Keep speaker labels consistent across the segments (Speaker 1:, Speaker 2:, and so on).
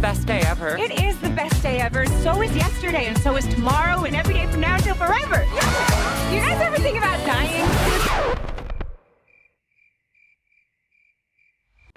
Speaker 1: best day ever.
Speaker 2: It is the best day ever. So is yesterday, and so is tomorrow, and every day from now until forever. You guys ever think about dying?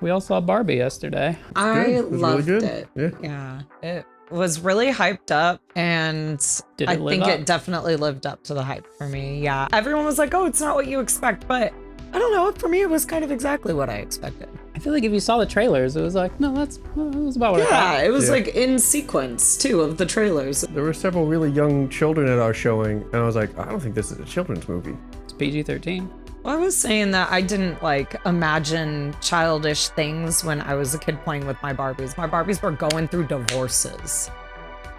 Speaker 3: We all saw Barbie yesterday.
Speaker 4: I loved
Speaker 5: really
Speaker 4: it.
Speaker 5: good.
Speaker 4: Yeah. It was really hyped up, and I think it definitely lived up to the hype for me. Yeah. Everyone was like, oh, it's not what you expect, but I don't know. For me, it was kind of exactly what I expected.
Speaker 3: I feel like if you saw the trailers, it was like, no, that was about what I thought.
Speaker 4: Yeah, it was like in sequence, too, of the trailers.
Speaker 5: There were several really young children at our showing, and I was like, I don't think this is a children's movie.
Speaker 3: It's PG-13.
Speaker 4: Well, I was saying that I didn't like imagine childish things when I was a kid playing with my Barbies. My Barbies were going through divorces.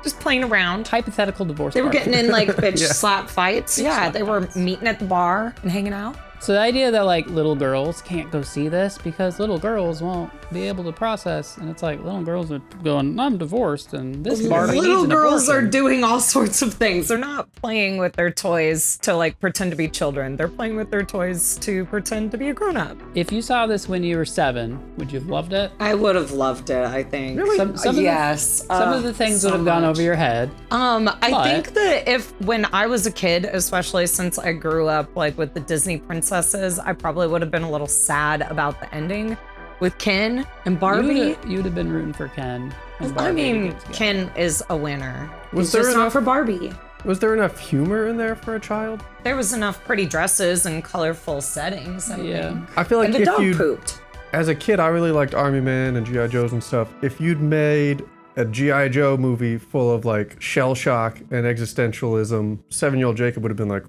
Speaker 4: Just playing around.
Speaker 3: Hypothetical divorce
Speaker 4: They were
Speaker 3: Barbie.
Speaker 4: getting in like bitch slap fights. Yeah, they were meeting at the bar and hanging out.
Speaker 3: So the idea that like little girls can't go see this because little girls won't be able to process, and it's like little girls are going, I'm divorced, and this Barbie
Speaker 4: Little
Speaker 3: needs an
Speaker 4: girls are
Speaker 3: abortion.
Speaker 4: doing all sorts of things. They're not playing with their toys to like pretend to be children. They're playing with their toys to pretend to be a grown-up.
Speaker 3: If you saw this when you were 7, would you have loved it?
Speaker 4: I would have loved it, I think.
Speaker 5: Really?
Speaker 3: Some of the things would have gone over your head.
Speaker 4: I think that when I was a kid, especially since I grew up like with the Disney princesses, I probably would have been a little sad about the ending with Ken and Barbie.
Speaker 3: You'd have been rooting for Ken. And
Speaker 4: I
Speaker 3: Barbie
Speaker 4: mean,
Speaker 3: together.
Speaker 4: Ken is a winner.
Speaker 5: Was
Speaker 4: It's
Speaker 5: there
Speaker 4: just not
Speaker 5: enough-
Speaker 4: for Barbie.
Speaker 5: Was there enough humor in there for a child?
Speaker 4: There was enough pretty dresses and colorful settings. I think.
Speaker 5: I feel like
Speaker 4: And the
Speaker 5: if
Speaker 4: dog
Speaker 5: you,
Speaker 4: pooped.
Speaker 5: as a kid, I really liked Army Men and G.I. Joes and stuff. If you'd made a G.I. Joe movie full of like shell shock and existentialism, 7-year-old Jacob would have been like,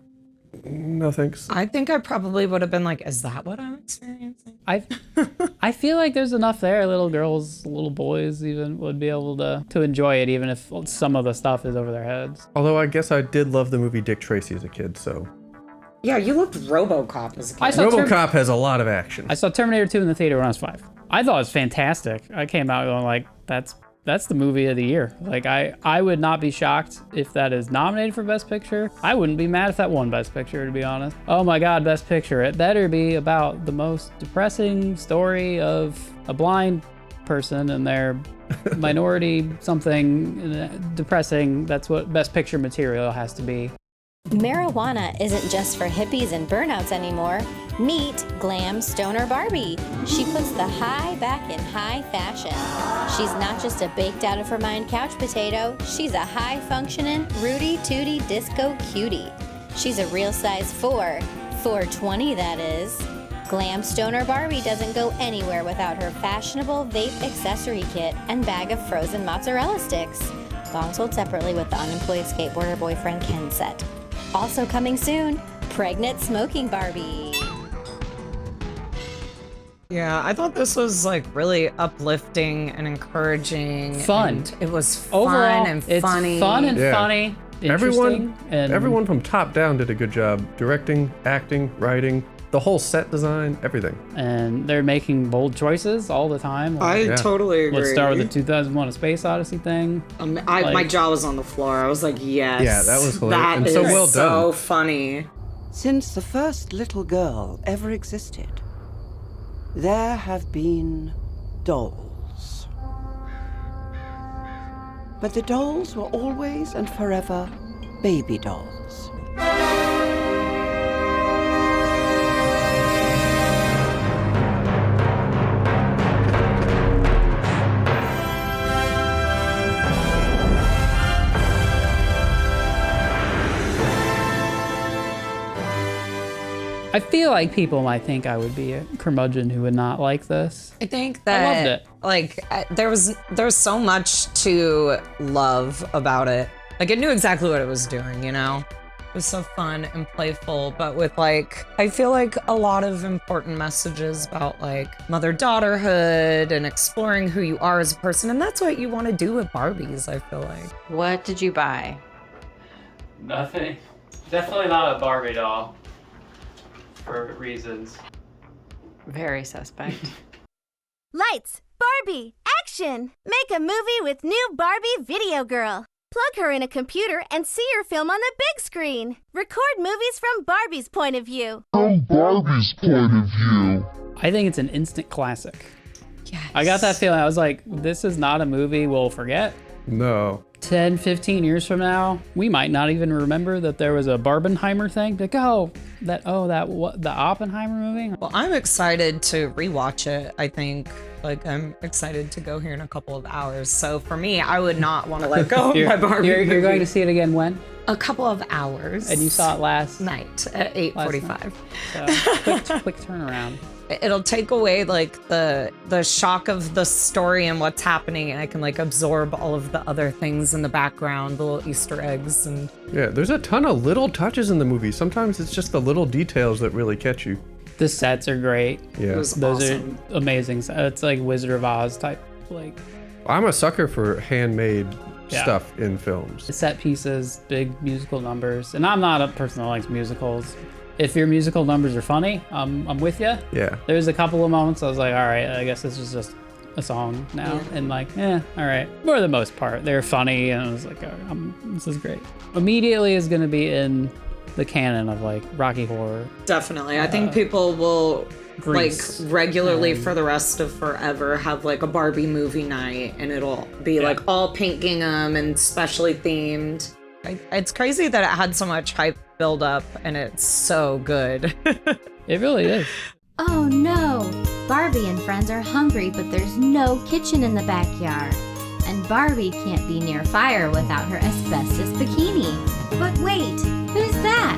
Speaker 5: no thanks.
Speaker 4: I think I probably would have been like, is that what I'm experiencing?
Speaker 3: I feel like there's enough there. Little girls, little boys even would be able to enjoy it, even if some of the stuff is over their heads.
Speaker 5: Although I guess I did love the movie Dick Tracy as a kid, so.
Speaker 4: Yeah, you loved RoboCop as a kid.
Speaker 3: I saw
Speaker 5: RoboCop has a lot of action.
Speaker 3: I saw Terminator 2 in the theater when I was 5. I thought it was fantastic. I came out going like, that's the movie of the year. Like I would not be shocked if that is nominated for Best Picture. I wouldn't be mad if that won Best Picture, to be honest. Oh my God, Best Picture. It better be about the most depressing story of a blind person and their minority something depressing. That's what Best Picture material has to be.
Speaker 6: Marijuana isn't just for hippies and burnouts anymore. Meet Glam-Stoner Barbie. She puts the high back in high fashion. She's not just a baked out of her mind couch potato, she's a high-functioning, rooty-tooty disco cutie. She's a real size 4, 420 that is. Glam-Stoner Barbie doesn't go anywhere without her fashionable vape accessory kit and bag of frozen mozzarella sticks. Long sold separately with the unemployed skateboarder boyfriend Ken set. Also coming soon, Pregnant Smoking Barbie.
Speaker 4: Yeah, I thought this was like really uplifting and encouraging.
Speaker 3: Fun.
Speaker 4: And it was fun
Speaker 3: Overall,
Speaker 4: and
Speaker 3: it's
Speaker 4: funny.
Speaker 3: fun and
Speaker 5: Yeah.
Speaker 3: funny.
Speaker 5: Everyone
Speaker 3: And
Speaker 5: from top down did a good job. Directing, acting, writing, the whole set design, everything.
Speaker 3: And they're making bold choices all the time.
Speaker 4: I totally agree.
Speaker 3: Let's start with the 2001: A Space Odyssey thing.
Speaker 4: My jaw was on the floor. I was like, yes.
Speaker 5: Yeah, that was hilarious.
Speaker 4: That
Speaker 5: And
Speaker 4: is
Speaker 5: so well
Speaker 4: so
Speaker 5: done.
Speaker 4: funny.
Speaker 1: Since the first little girl ever existed, there have been dolls. But the dolls were always and forever baby dolls.
Speaker 3: I feel like people might think I would be a curmudgeon who would not like this.
Speaker 4: I think that
Speaker 3: I loved it.
Speaker 4: Like there was so much to love about it. Like it knew exactly what it was doing, you know? It was so fun and playful, but with like, I feel like a lot of important messages about like mother-daughterhood and exploring who you are as a person. And that's what you want to do with Barbies, I feel like.
Speaker 7: What did you buy?
Speaker 3: Nothing. Definitely not a Barbie doll. For reasons.
Speaker 7: Very suspect.
Speaker 8: Lights, Barbie, action! Make a movie with new Barbie Video Girl. Plug her in a computer and see her film on the big screen. Record movies from Barbie's point of view.
Speaker 3: I think it's an instant classic. I got that feeling. I was like, this is not a movie we'll forget.
Speaker 5: No.
Speaker 3: 10, 15 years from now, we might not even remember that there was a Barbenheimer thing. Like, the Oppenheimer movie?
Speaker 4: Well, I'm excited to rewatch it, I think. Like, I'm excited to go here in a couple of hours. So for me, I would not want to let go of my Barbie
Speaker 3: You're
Speaker 4: movie.
Speaker 3: going to see it again when?
Speaker 4: A couple of hours.
Speaker 3: And you saw it last
Speaker 4: night at 8:45.
Speaker 3: So quick turnaround.
Speaker 4: It'll take away like the shock of the story and what's happening, and I can like absorb all of the other things in the background, the little Easter eggs and
Speaker 5: Yeah, there's a ton of little touches in the movie. Sometimes it's just the little details that really catch you.
Speaker 3: The sets are great.
Speaker 5: Yeah.
Speaker 3: Those
Speaker 4: awesome.
Speaker 3: are amazing. It's like Wizard of Oz type, like
Speaker 5: I'm a sucker for handmade
Speaker 3: Yeah.
Speaker 5: stuff in films.
Speaker 3: set pieces, big musical numbers. And I'm not a person that likes musicals. If your musical numbers are funny, I'm with you.
Speaker 5: Yeah.
Speaker 3: There's a couple of moments I was like, all right, I guess this is just a song now. And like, all right. For the most part, they're funny. And I was like, this is great. Immediately is going to be in the canon of like Rocky Horror.
Speaker 4: definitely. I think people will
Speaker 3: Grease.
Speaker 4: like regularly for the rest of forever have like a Barbie movie night, and it'll be like all pink gingham and specially themed. It's crazy that it had so much hype build up, and it's so good.
Speaker 3: It really is.
Speaker 6: Oh no! Barbie and friends are hungry, but there's no kitchen in the backyard. And Barbie can't be near fire without her asbestos bikini. But wait, who's that?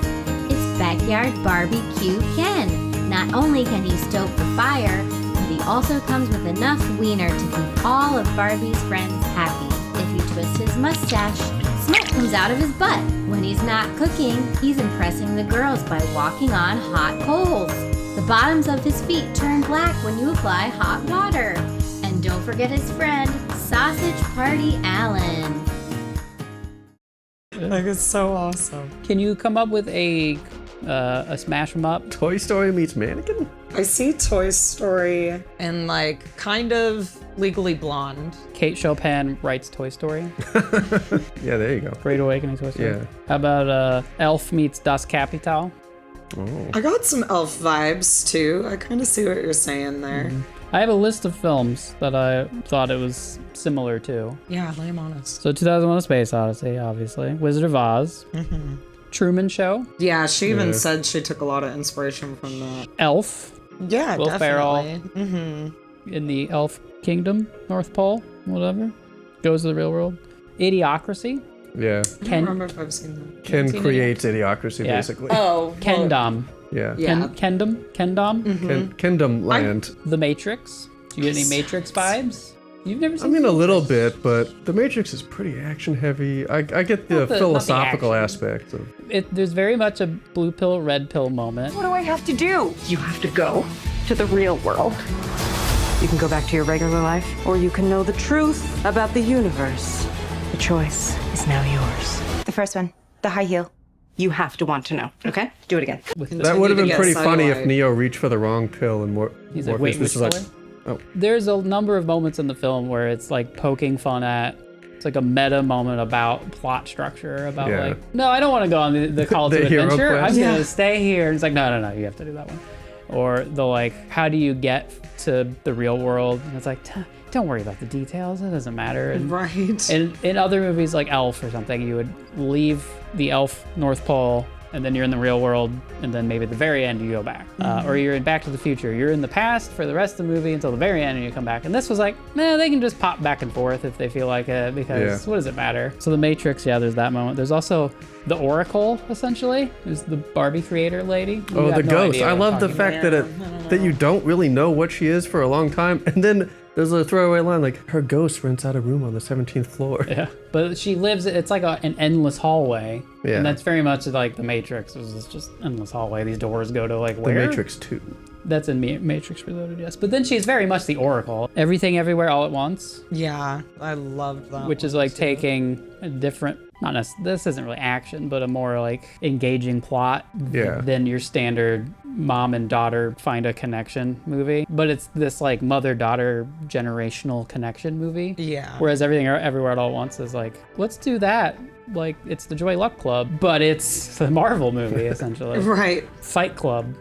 Speaker 6: It's backyard BarbiQ Ken. Not only can he stoke the fire, but he also comes with enough wiener to keep all of Barbie's friends happy. If you twist his mustache, smoke comes out of his butt. When he's not cooking, he's impressing the girls by walking on hot coals. The bottoms of his feet turn black when you apply hot water. And don't forget his friend, Sausage Party Allan.
Speaker 4: Like, it's so awesome.
Speaker 3: Can you come up with a smash 'em up?
Speaker 5: Toy Story meets Mannequin?
Speaker 4: I see Toy Story and like kind of Legally Blonde.
Speaker 3: Kate Chopin writes Toy Story.
Speaker 5: Yeah, there you go.
Speaker 3: Great Awakening Toy Story.
Speaker 5: Yeah.
Speaker 3: How about Elf meets Das Kapital?
Speaker 5: Oh.
Speaker 4: I got some elf vibes too. I kind of see what you're saying there.
Speaker 3: I have a list of films that I thought it was similar to.
Speaker 4: Yeah, lay 'em on us.
Speaker 3: So 2001: A Space Odyssey, obviously. Wizard of Oz. Truman Show.
Speaker 4: Yeah, she even said she took a lot of inspiration from that.
Speaker 3: Elf.
Speaker 4: Yeah,
Speaker 3: Will Ferrell.
Speaker 4: definitely.
Speaker 3: In the Elf Kingdom, North Pole, whatever. Goes to the real world. Idiocracy.
Speaker 5: Yeah.
Speaker 4: I don't remember if I've seen that.
Speaker 5: Ken
Speaker 3: seen
Speaker 5: creates idiocracy,
Speaker 3: Yeah.
Speaker 5: basically.
Speaker 4: Oh,
Speaker 3: Kendom.
Speaker 5: Yeah.
Speaker 4: yeah.
Speaker 3: Kendom.
Speaker 5: Kingdom Land.
Speaker 3: The Matrix. Do you get any Matrix vibes? You've never
Speaker 5: I
Speaker 3: seen
Speaker 5: mean, a
Speaker 3: Matrix?
Speaker 5: little bit, but The Matrix is pretty action heavy. I get the
Speaker 3: Not the
Speaker 5: philosophical
Speaker 3: action.
Speaker 5: aspect of
Speaker 3: There's very much a blue pill, red pill moment.
Speaker 2: What do I have to do? You have to go to the real world. You can go back to your regular life, or you can know the truth about the universe. The choice is now yours. The first one, the high heel. You have to want to know, okay? Do it again.
Speaker 5: That would have been
Speaker 4: get
Speaker 5: pretty funny if
Speaker 4: cellulite.
Speaker 5: Neo reached for the wrong pill and more.
Speaker 3: He's like, wait, which
Speaker 5: was like,
Speaker 3: color?
Speaker 5: oh,
Speaker 3: There's a number of moments in the film where it's like poking fun at. It's like a meta moment about plot structure, about
Speaker 5: Yeah.
Speaker 3: like, no, I don't want to go on the Call to
Speaker 5: The hero
Speaker 3: Adventure.
Speaker 5: quest.
Speaker 3: I'm gonna stay here. And it's like, no, you have to do that one. Or the like, how do you get to the real world? And it's like, don't worry about the details. It doesn't matter. And,
Speaker 4: Right.
Speaker 3: and in other movies like Elf or something, you would leave the Elf North Pole and then you're in the real world, and then maybe at the very end you go back. Or you're in Back to the Future. You're in the past for the rest of the movie until the very end and you come back. And this was like, they can just pop back and forth if they feel like it, because what does it matter? So The Matrix, there's that moment. There's also the Oracle, essentially, who's the Barbie creator lady. You
Speaker 5: oh,
Speaker 3: have
Speaker 5: the
Speaker 3: no
Speaker 5: ghost.
Speaker 3: idea
Speaker 5: I
Speaker 3: what I'm
Speaker 5: love the
Speaker 3: talking
Speaker 5: fact that you don't really know what she is for a long time, and then there's a throwaway line like, her ghost rents out a room on the 17th floor.
Speaker 3: Yeah, but she lives, it's like an endless hallway.
Speaker 5: Yeah.
Speaker 3: And that's very much like The Matrix. It was just endless hallway. These doors go to like
Speaker 5: The
Speaker 3: where?
Speaker 5: Matrix 2.
Speaker 3: That's in Matrix Reloaded, yes. But then she's very much the Oracle. Everything, everywhere, all at once.
Speaker 4: Yeah, I loved that.
Speaker 3: Which is like taking a different, not necessarily, this isn't really action, but a more like engaging plot than your standard mom and daughter find a connection movie. But it's this like mother-daughter generational connection movie.
Speaker 4: Yeah.
Speaker 3: Whereas Everything Everywhere All at Once is like, let's do that. Like, it's the Joy Luck Club, but it's the Marvel movie, essentially.
Speaker 4: Right.
Speaker 3: Fight Club.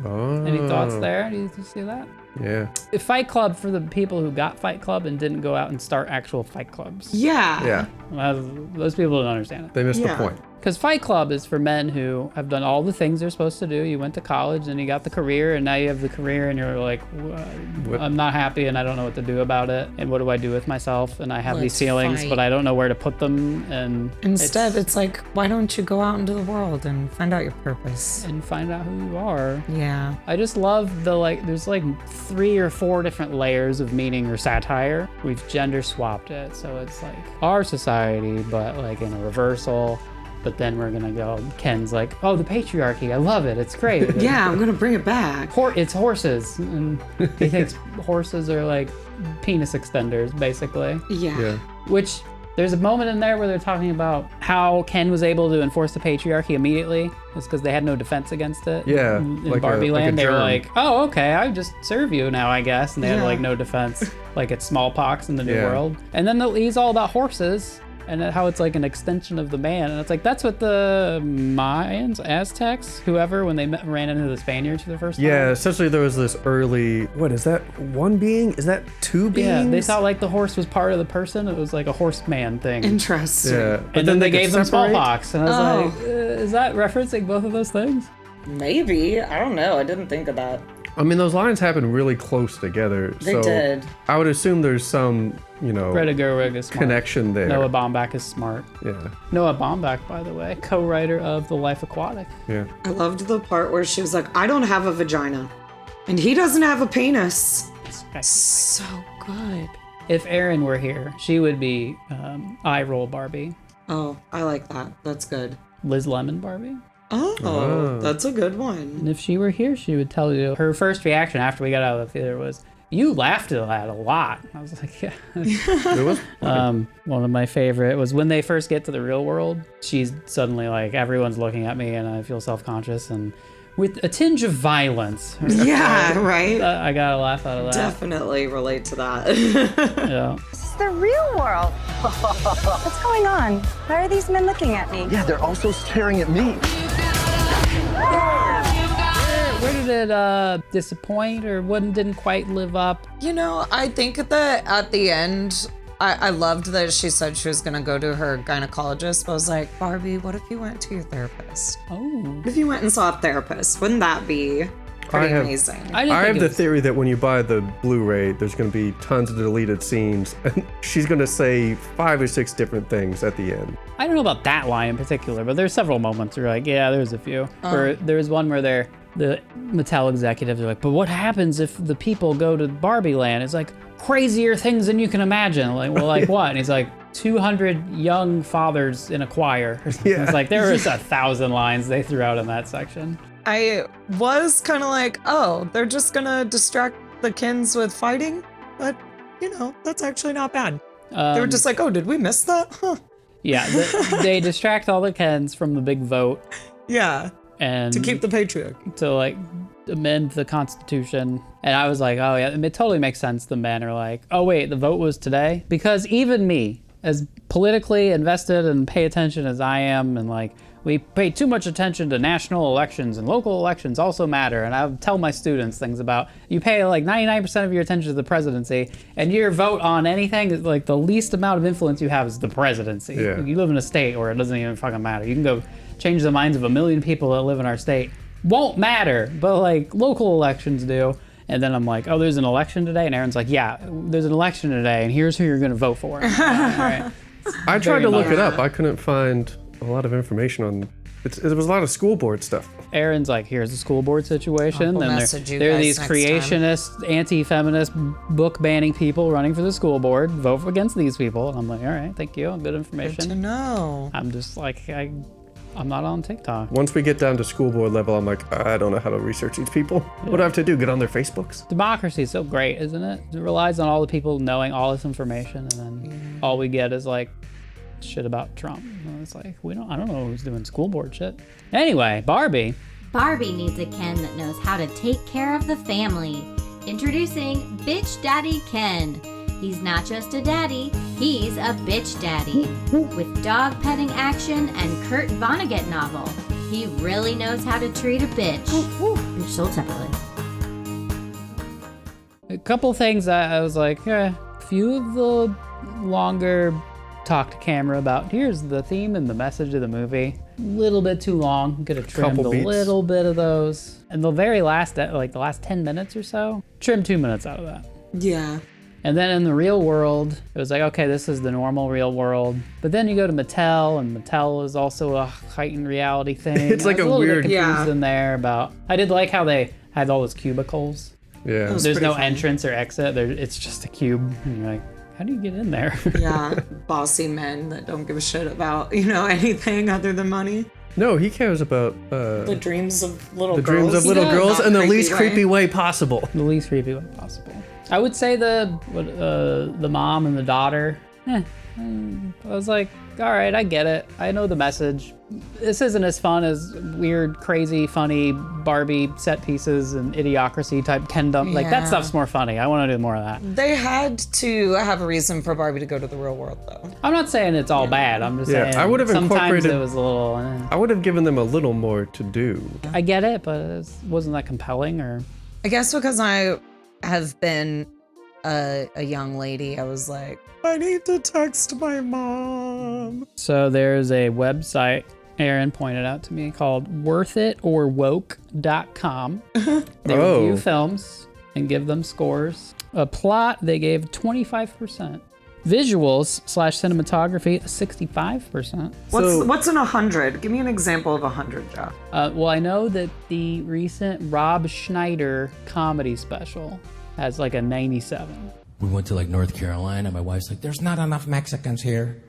Speaker 5: Oh.
Speaker 3: Any thoughts there? Do you see that?
Speaker 5: Yeah.
Speaker 3: Fight Club for the people who got Fight Club and didn't go out and start actual fight clubs.
Speaker 4: Yeah.
Speaker 5: Yeah.
Speaker 3: Those people don't understand it.
Speaker 5: They missed the point.
Speaker 3: Because Fight Club is for men who have done all the things they're supposed to do. You went to college and you got the career, and now you have the career and you're like, I'm not happy and I don't know what to do about it. And what do I do with myself? And I have these feelings, but I don't know where to put them. And
Speaker 4: instead, it's like, why don't you go out into the world and find out your purpose?
Speaker 3: And find out who you are.
Speaker 4: Yeah.
Speaker 3: I just love there's like 3 or 4 different layers of meaning or satire. We've gender swapped it. So it's like our society, but like in a reversal. But then we're gonna go, Ken's like, oh, the patriarchy, I love it, it's great.
Speaker 4: Yeah, I'm gonna bring it back.
Speaker 3: It's horses. And he thinks horses are like penis extenders, basically.
Speaker 4: Yeah.
Speaker 3: Which, there's a moment in there where they're talking about how Ken was able to enforce the patriarchy immediately. It's because they had no defense against it.
Speaker 5: Yeah.
Speaker 3: In Barbie Land, they were like, oh, okay, I just serve you now, I guess. And they had like no defense, like it's smallpox in the New World. And then he's all about horses. And how it's like an extension of the man. And it's like, that's what the Mayans, Aztecs, whoever, when they ran into the Spaniards for the first time.
Speaker 5: Yeah, essentially there was this early, what is that, 1 being? Is that 2 beings?
Speaker 3: Yeah, they thought like the horse was part of the person. It was like a horseman thing.
Speaker 4: Interesting.
Speaker 5: Yeah.
Speaker 3: And then they gave them
Speaker 5: separate?
Speaker 3: smallpox. And I was like, is that referencing both of those things?
Speaker 4: Maybe. I don't know. I didn't think of that.
Speaker 5: I mean, those lines happen really close together.
Speaker 4: They did.
Speaker 5: I would assume there's some,
Speaker 3: Greta Gerwig is smart.
Speaker 5: connection there.
Speaker 3: Noah Baumbach is smart.
Speaker 5: Yeah.
Speaker 3: Noah Baumbach, by the way, co-writer of The Life Aquatic.
Speaker 5: Yeah.
Speaker 4: I loved the part where she was like, I don't have a vagina. And he doesn't have a penis. So good.
Speaker 3: If Erin were here, she would be eye roll Barbie.
Speaker 4: Oh, I like that. That's good.
Speaker 3: Liz Lemon Barbie.
Speaker 4: Oh, that's a good one.
Speaker 3: And if she were here, she would tell you her first reaction after we got out of the theater was, you laughed at that a lot. I was like, yeah.
Speaker 5: It was
Speaker 3: One of my favorite was when they first get to the real world. She's suddenly like, everyone's looking at me and I feel self-conscious and with a tinge of violence.
Speaker 4: Yeah, right?
Speaker 3: I gotta laugh out of that.
Speaker 4: Definitely relate to that.
Speaker 3: Yeah.
Speaker 9: This is the real world. What's going on? Why are these men looking at me?
Speaker 10: Yeah, they're also staring at me.
Speaker 3: Where did it disappoint or didn't quite live up?
Speaker 4: I think that at the end, I loved that she said she was gonna go to her gynecologist, but I was like, Barbie, what if you went to your therapist?
Speaker 3: Oh.
Speaker 4: What if you went and saw a therapist? Wouldn't that be pretty amazing?
Speaker 3: I
Speaker 5: have the theory that when you buy the Blu-ray, there's going to be tons of deleted scenes, and she's going to say 5 or 6 different things at the end.
Speaker 3: I don't know about that line in particular, but there's several moments where you're like, yeah, there's a few. Where there's one where the Mattel executives are like, but what happens if the people go to Barbie Land? It's like crazier things than you can imagine. Like, well, like what? And he's like, 200 young fathers in a choir.
Speaker 5: Yeah.
Speaker 3: It's like there was 1,000 lines they threw out in that section.
Speaker 4: I was kind of like, oh, they're just gonna distract the Kens with fighting? But, that's actually not bad. They were just like, oh, did we miss that? Huh.
Speaker 3: Yeah, they distract all the Kens from the big vote.
Speaker 4: Yeah.
Speaker 3: And
Speaker 4: to keep the patriarchy.
Speaker 3: To like amend the Constitution. And I was like, oh yeah, it totally makes sense. The men are like, oh wait, the vote was today? Because even me, as politically invested and pay attention as I am, and like, we pay too much attention to national elections and local elections also matter. And I would tell my students things about, you pay like 99% of your attention to the presidency and your vote on anything, like the least amount of influence you have is the presidency.
Speaker 5: Yeah.
Speaker 3: You live in a state where it doesn't even fucking matter. You can go change the minds of 1 million people that live in our state. Won't matter, but like local elections do. And then I'm like, oh, there's an election today? And Aaron's like, yeah, there's an election today and here's who you're gonna vote for. All right.
Speaker 5: I tried to look it up. I couldn't find a lot of information on it. There was a lot of school board stuff.
Speaker 3: Aaron's like, here's the school board situation.
Speaker 4: We'll
Speaker 3: and
Speaker 4: message you
Speaker 3: there are
Speaker 4: guys
Speaker 3: these
Speaker 4: next
Speaker 3: creationist, anti-feminist, book banning people running for the school board. Vote against these people. And I'm like, all right, thank you. Good information.
Speaker 4: Good to know.
Speaker 3: I'm just like, I'm not on TikTok.
Speaker 5: Once we get down to school board level, I'm like, I don't know how to research these people. Yeah. What do I have to do? Get on their Facebooks?
Speaker 3: Democracy is so great, isn't it? It relies on all the people knowing all this information, and then all we get is like shit about Trump. And it's like, I don't know who's doing school board shit. Anyway, Barbie.
Speaker 6: Barbie needs a Ken that knows how to take care of the family. Introducing Bitch Daddy Ken. He's not just a daddy, he's a bitch daddy. With dog petting action and Kurt Vonnegut novel, he really knows how to treat a bitch. Bitch soul template.
Speaker 3: couple things I was like, a few of the longer talk to camera about here's the theme and the message of the movie. A little bit too long. Could have trimmed a little bit of those. And the very last, like the last 10 minutes or so, trimmed 2 minutes out of that.
Speaker 4: Yeah.
Speaker 3: And then in the real world, it was like, okay, this is the normal real world. But then you go to Mattel, and Mattel is also a heightened reality thing.
Speaker 5: It's like a weird...
Speaker 3: confused in there about... I did like how they had all those cubicles.
Speaker 5: Yeah.
Speaker 3: There's no entrance or exit. It's just a cube. And you're like, how do you get in there?
Speaker 4: Yeah, bossy men that don't give a shit about, anything other than money.
Speaker 5: No, he cares about...
Speaker 4: the dreams of little girls.
Speaker 5: The dreams of little girls in the least creepy way possible.
Speaker 3: The least creepy way possible. I would say the mom and the daughter, I was like, all right, I get it. I know the message. This isn't as fun as weird, crazy, funny Barbie set pieces and Idiocracy type Kendom. Like, that stuff's more funny. I want to do more of that.
Speaker 4: They had to have a reason for Barbie to go to the real world, though.
Speaker 3: I'm not saying it's all bad. I'm just saying
Speaker 5: I would have
Speaker 3: sometimes it was a little...
Speaker 5: I would have given them a little more to do.
Speaker 3: I get it, but it wasn't that compelling, or...
Speaker 4: I guess because I have been a young lady, I was like, I need to text my mom.
Speaker 3: So there's a website Aaron pointed out to me called worthitorwoke.com. They review films and give them scores. A plot, they gave 25%. Visuals / cinematography, 65%.
Speaker 4: What's in 100? Give me an example of 100, Jeff.
Speaker 3: Well, I know that the recent Rob Schneider comedy special has like a 97.
Speaker 11: We went to like North Carolina. My wife's like, there's not enough Mexicans here.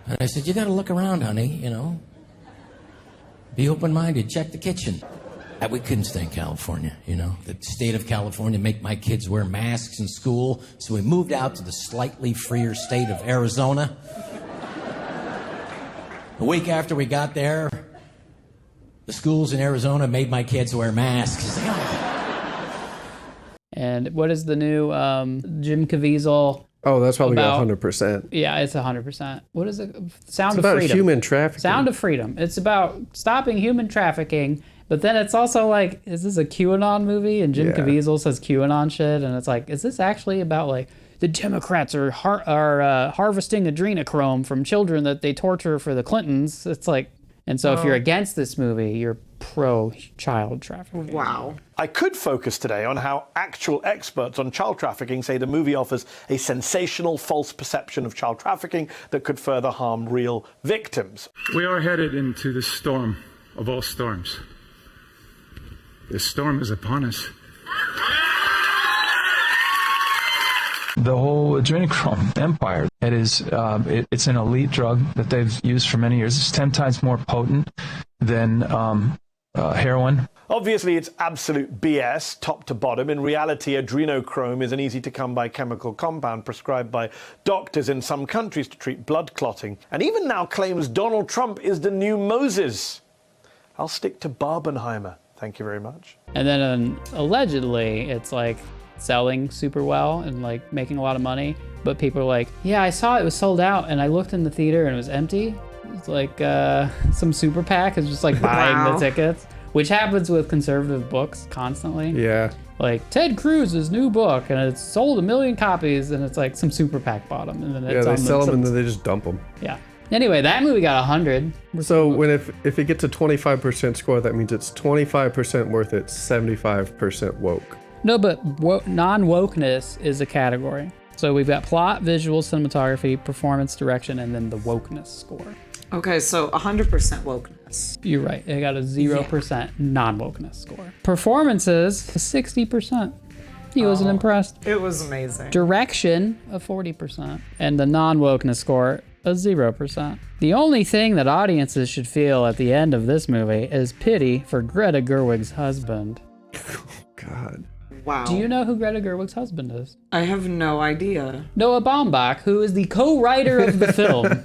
Speaker 11: And I said, you gotta look around, honey, Be open-minded, check the kitchen. We couldn't stay in California, The state of California make my kids wear masks in school, so we moved out to the slightly freer state of Arizona. A week after we got there, the schools in Arizona made my kids wear masks.
Speaker 3: And what is the new Jim Caviezel?
Speaker 5: Oh, that's probably 100%.
Speaker 3: Yeah, it's 100%. What is it? Sound
Speaker 5: of Freedom. It's about human trafficking.
Speaker 3: Sound of Freedom. It's about stopping human trafficking, but then it's also like, is this a QAnon movie? And Jim Caviezel says QAnon shit, and it's like, is this actually about like the Democrats are harvesting adrenochrome from children that they torture for the Clintons? It's like, and so if you're against this movie, you're pro-child trafficking.
Speaker 4: Wow.
Speaker 10: I could focus today on how actual experts on child trafficking say the movie offers a sensational false perception of child trafficking that could further harm real victims.
Speaker 12: We are headed into the storm of all storms. This storm is upon us.
Speaker 13: The whole adrenochrome empire, it's an elite drug that they've used for many years. It's 10 times more potent than heroin.
Speaker 10: Obviously, it's absolute BS, top to bottom. In reality, adrenochrome is an easy-to-come-by chemical compound prescribed by doctors in some countries to treat blood clotting, and even now claims Donald Trump is the new Moses. I'll stick to Barbenheimer. Thank you very much.
Speaker 3: And then allegedly, it's like selling super well and like making a lot of money, but people are like, yeah, I saw it was sold out, and I looked in the theater and it was empty. It's like some super PAC is just like buying the tickets, which happens with conservative books constantly.
Speaker 5: Yeah.
Speaker 3: Like Ted Cruz's new book, and it's sold 1 million copies, and it's like some super PAC bought them, and then it's
Speaker 5: they sell them and then they just dump them.
Speaker 3: Yeah. Anyway, that movie got 100.
Speaker 5: So if it gets a 25% score, that means it's 25% worth it, 75% woke.
Speaker 3: No, but non-wokeness is a category. So we've got plot, visual, cinematography, performance, direction, and then the wokeness score.
Speaker 4: Okay, so 100% wokeness.
Speaker 3: You're right. It got a 0% non-wokeness score. Performances, 60%. He wasn't impressed.
Speaker 4: It was amazing.
Speaker 3: Direction, a 40%. And the non-wokeness score, a 0%. The only thing that audiences should feel at the end of this movie is pity for Greta Gerwig's husband.
Speaker 5: Oh, God.
Speaker 4: Wow.
Speaker 3: Do you know who Greta Gerwig's husband is?
Speaker 4: I have no idea.
Speaker 3: Noah Baumbach, who is the co-writer of the film.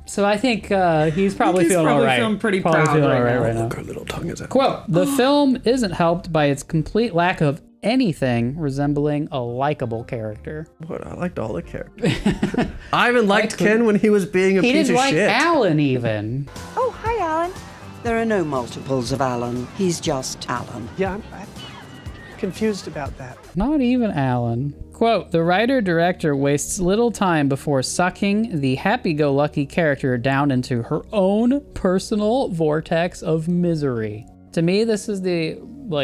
Speaker 3: So I think he's probably feeling all right.
Speaker 4: He's feeling pretty proud right now.
Speaker 5: Look, her little tongue is out.
Speaker 3: Quote, the film isn't helped by its complete lack of anything resembling a likable character.
Speaker 5: What? I liked all the characters. I even liked Ken when he was being a piece of shit.
Speaker 3: He didn't like Alan even.
Speaker 1: Oh, hi, Alan. There are no multiples of Alan. He's just Alan.
Speaker 10: Yeah,
Speaker 14: confused about that.
Speaker 3: Not even Allan. Quote, the writer-director wastes little time before sucking the happy-go-lucky character down into her own personal vortex of misery. To me, this is the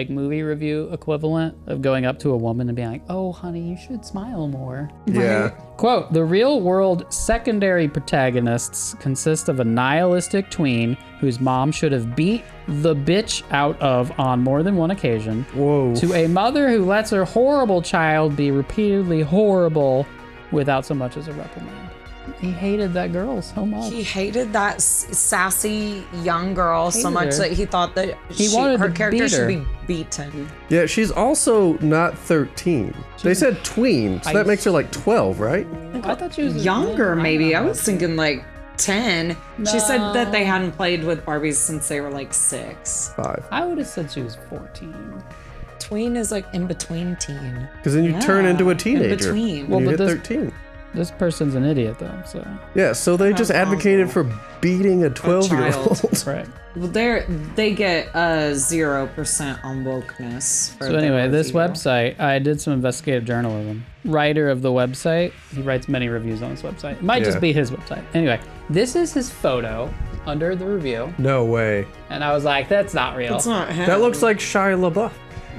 Speaker 3: movie review equivalent of going up to a woman and being like, oh, honey, you should smile more.
Speaker 5: Yeah.
Speaker 3: Quote, the real-world secondary protagonists consist of a nihilistic tween whose mom should have beat the bitch out of on more than one occasion.
Speaker 5: Whoa.
Speaker 3: To a mother who lets her horrible child be repeatedly horrible without so much as a reprimand. He hated that girl so much.
Speaker 4: He hated that sassy young girl so much
Speaker 3: her.
Speaker 4: that he thought that
Speaker 3: wanted
Speaker 4: her
Speaker 3: to
Speaker 4: character
Speaker 3: beat
Speaker 4: should
Speaker 3: her.
Speaker 4: be beaten.
Speaker 5: Yeah, she's also not 13. They said tween, so that makes her like 12, right?
Speaker 3: I thought she was
Speaker 4: Younger, maybe. I was thinking like 10. She said that they hadn't played with Barbies since they were like 6.
Speaker 5: 5.
Speaker 3: I would have said she was 14.
Speaker 4: Tween is like in between teen.
Speaker 5: Because then you turn into a teenager.
Speaker 4: In between.
Speaker 5: When you hit
Speaker 3: this-
Speaker 5: 13.
Speaker 3: This person's an idiot, though, so.
Speaker 5: Yeah, so they just advocated for beating a 12-year-old.
Speaker 3: Right.
Speaker 4: Well, they get 0% on wokeness. for
Speaker 3: So anyway,
Speaker 4: their
Speaker 3: this
Speaker 4: review.
Speaker 3: website, I did some investigative journalism. Writer of the website, he writes many reviews on this website. It might just be his website. Anyway, this is his photo under the review.
Speaker 5: No way.
Speaker 3: And I was like, that's not real.
Speaker 4: It's not him.
Speaker 5: That looks like Shia LaBeouf.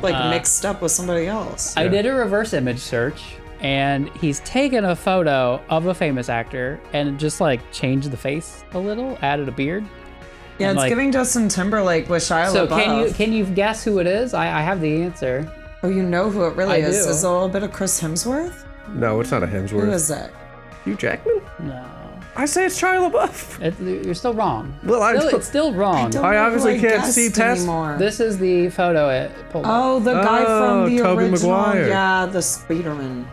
Speaker 4: Like mixed up with somebody else.
Speaker 3: I did a reverse image search, and he's taken a photo of a famous actor and just like changed the face a little, added a beard.
Speaker 4: Yeah,
Speaker 3: And,
Speaker 4: it's
Speaker 3: like,
Speaker 4: giving Justin Timberlake with Shia
Speaker 3: So
Speaker 4: LaBeouf.
Speaker 3: can you guess who it is? I have the answer.
Speaker 4: Oh, you know who it really
Speaker 3: I
Speaker 4: is?
Speaker 3: do.
Speaker 4: Is it a little bit of Chris Hemsworth?
Speaker 5: No, it's not a Hemsworth.
Speaker 4: Who is it?
Speaker 5: Hugh Jackman?
Speaker 3: No.
Speaker 5: I say it's Shia LaBeouf.
Speaker 3: You're still wrong.
Speaker 5: Well,
Speaker 3: It's still wrong.
Speaker 5: I obviously can't see past.
Speaker 4: anymore.
Speaker 3: This is the photo it pulled up.
Speaker 4: Oh, the guy from the
Speaker 5: Tobey
Speaker 4: original.
Speaker 5: Maguire.
Speaker 4: Yeah, the Spiderman.